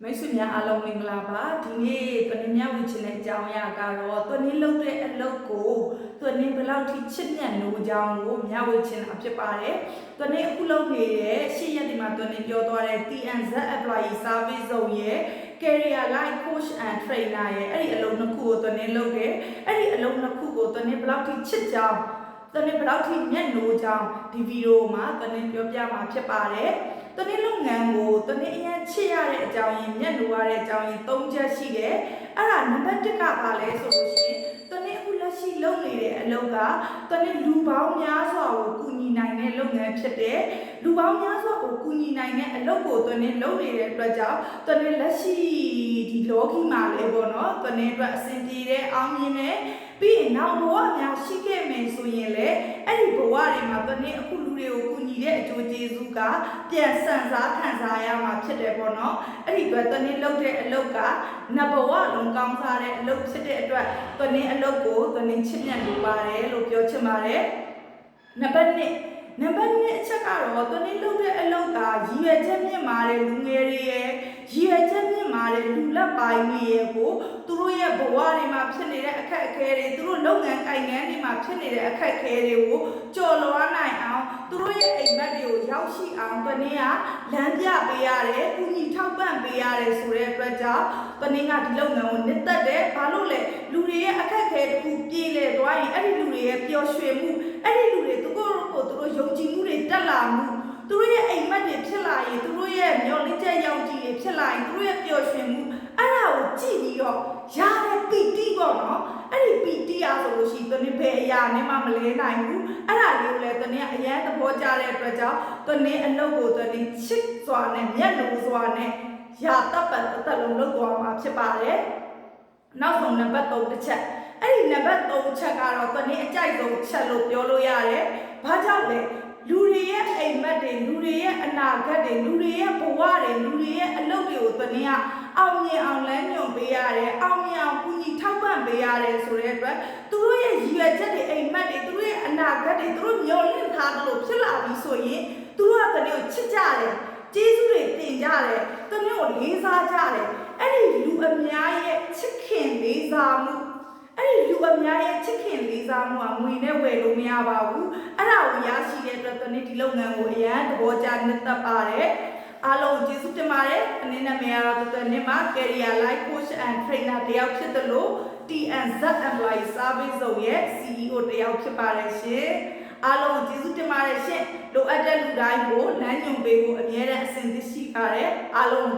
မိတ်ဆွေများအားလုံးမင်္ဂလာပါဒီနေ့တွင်မြဝေချင်တဲ့အကြောင်းအရာကတော့တွင်လှုပ်တဲ့အလုပ်ကိုတွင်ဘယ်လောက်ထိချစ်မြတ်လို့အကြောင်းကိုမြဝေချင်တာဖြစ်ပါတယ်တွင်အခုလုပ်နေတဲ့ရှေ့ရက်ဒီမှာတွင်ပြောသွားတဲ့ TNZ Employee Service Zone ရဲ့ Career Life Coach and Trainer ရဲ့အဲ့ဒီအလုပ်နှစ်ခုကိုတွင်လုပ်တယ်အဲ့ဒီအလုပ်နှစ်ခုကိုတွင်ဘယ်လောက်ထိချစ်ကြောင်းတွင်ဘယ်လောက်ထိမြတ်လို့ကြောင်းဒီဗီဒီယိုမှာတွင်ပြောပြမှာဖြစ်ပါတယ်တနေ့လုပ်ငန်းကိုတနေ့အရင်ချစ်ရတဲ့အကြောင်းရင်းမျက်နှာရတဲ့အကြောင်းရင်း၃ချက်ရှိတယ်။အဲ့ဒါနံပါတ်1ကပါလဲဆိုလို့ရှိရင်တနေ့အခုလက်ရှိလုပ်နေတဲ့အလုပ်ကတနေ့လူပေါင်းများစွာကိုကူညီနိုင်တဲ့လုပ်ငန်းဖြစ်တယ်။လူပေါင်းများစွာကိုကူညီနိုင်တဲ့အလုပ်ကိုတနေ့လုပ်နေတဲ့အတွက်ကြောင့်တနေ့လက်ရှိဒီလောကီမှာလည်းပေါ့နော်တနေ့အတွက်အဆင်ပြေတဲ့အောင်မြင်တဲ့ပြီးရင်နောက်ဘဝများရှိခဲ့မယ်ဆိုရင်လည်းအဲ့ဒီဘဝတွေမှာတနေ့အခုလူတွေကိုကူညီတဲ့အကျိုးကျေးဇူးကပြန်ဆန်စားခံစားရမှာဖြစ်တယ်ပေါ့နော်အဲ့ဒီအတွက်တနေ့လုပ်တဲ့အလုပ်ကနဘဝလုံးကောင်းစားတဲ့အလုပ်ဖြစ်တဲ့အတွက်တနေ့အလုပ်ကိုတနေ့ချစ်မြတ်လို့ပါတယ်လို့ပြောချင်ပါတယ်နံပါတ်2အချက်ကတော့တနေ့လုပ်တဲ့အလုပ်ကရည်ရွယ်ချက်မြင့်မာတဲ့လူငယ်တွေရဲ့ရည်ရွယ်ချက်မြင့်မာတဲ့လူလက်ပိုင်းတွေရဲ့ကိုသူတို့ရဲ့ဘဝတွေမှာဖြစ်နေတဲ့အခက်အခဲတွေသူတို့လုပ်ငန်းကိုင်ငန်းတွေမှာဖြစ်နေတဲ့အခက်အခဲတွေကိုကျော်လွှားနိုင်အောင်သူတို့ရဲ့အိမ်မက်တွေကိုရောက်ရှိအောင်တနေ့ကလမ်းပြပေးရတယ်၊ကူညီထောက်ပံ့ပေးရတယ်ဆိုတဲ့အတွက်ကြောင့်တနေ့ကဒီလုပ်ငန်းကိုနှစ်သက်တယ်။ဘာလို့လဲလူတွေရဲ့အခက်အခဲတစ်ခုပြေလည်သွားရင်အဲ့ဒီလူတွေရဲ့ပျော်ရွှင်မှုအဲ့ဒီလူတွေသူတို့ယုံကြည်မှုတွေတက်လာမှုသူတို့ရဲ့အိမ်မက်တွေဖြစ်လာရင်သူတို့ရဲ့မျှော်လင့်ချက်ရောက်ကြည်တွေဖြစ်လာရင်သူတို့ရဲ့ပျော်ရွှင်မှုအဲ့ဒါကိုကြည့်ပြီးတော့ရတဲ့ပီတိပေါ့နော်အဲ့ဒီပီတိအားဆိုလို့ရှိရင်တနေ့ဘယ်အရာနဲ့မှမလဲနိုင်ဘူးအဲ့ဒါလေးကိုလည်းတနေ့အရင်သဘောကျတဲ့အတွက်ကြောင့်တနေ့အလုပ်ကိုတနေ့ချစ်စွာနဲ့မျက်နှာစွာနဲ့ရာတပ်ပတ်အသက်လုံးလုပ်သွားမှာဖြစ်ပါတယ်နောက်ဆုံးနံပါတ်3တစ်ချက်အဲ့ဒီနံပါတ်3ချက်ကတော့တနေ့အကြိုက်ဆုံးချက်လို့ပြောလို့ရတယ်ဘာကြောင့်လဲလူတွေရဲ့အိမ်မက်တွေလူတွေရဲ့အနာဂတ်တွေလူတွေရဲ့ဘဝတွေလူတွေရဲ့အလုပ်တွေကိုတနေ့ကအောင်မြင်အောင်လမ်းညွှန်ပေးရတယ်အောင်မြင်အောင်ကူညီထောက်ပံ့ပေးရတယ်ဆိုတဲ့အတွက်သူတို့ရဲ့ရည်ရွယ်ချက်တွေအိမ်မက်တွေသူတို့ရဲ့အနာဂတ်တွေသူတို့မျှော်လင့်ထားတယ်လို့ဖြစ်လာပြီဆိုရင်သူတို့ကတနေ့ကိုချစ်ကြတယ်ကျေးဇူးတွေတင်ကြတယ်တနေ့ကိုလေးစားကြတယ်အဲ့ဒီလူအများရဲ့ချစ်ခင်လေးစားမှုအဲ့ဒီလူအများရဲ့ချစ်ခင်လေးစားမှုကငွေနဲ့ဝယ်လို့မရပါဘူးအဲ့ဒါကိုရရှိတဲ့အတွက်တနေ့ဒီလုပ်ငန်းကိုအရန်သဘောကျနှစ်သက်ပါတယ်အားလုံးကျေးဇူးတင်ပါတယ်အနေနဲ့မြင်ရတော့တနေ့မှာ Career Life Coach and Trainer တယောက်ဖြစ်တယ်လို့ TNZ Employee Service Zone ရဲ့ CEO တယောက်ဖြစ်ပါတယ်ရှင်အားလုံးကျေးဇူးတင်ပါတယ်ရှင်လိုအပ်တဲ့လူတိုင်းကိုလမ်းညွှန်ပေးဖို့အမြဲတမ်းအစဉ်သင့်ရှိကြတယ်အားလုံး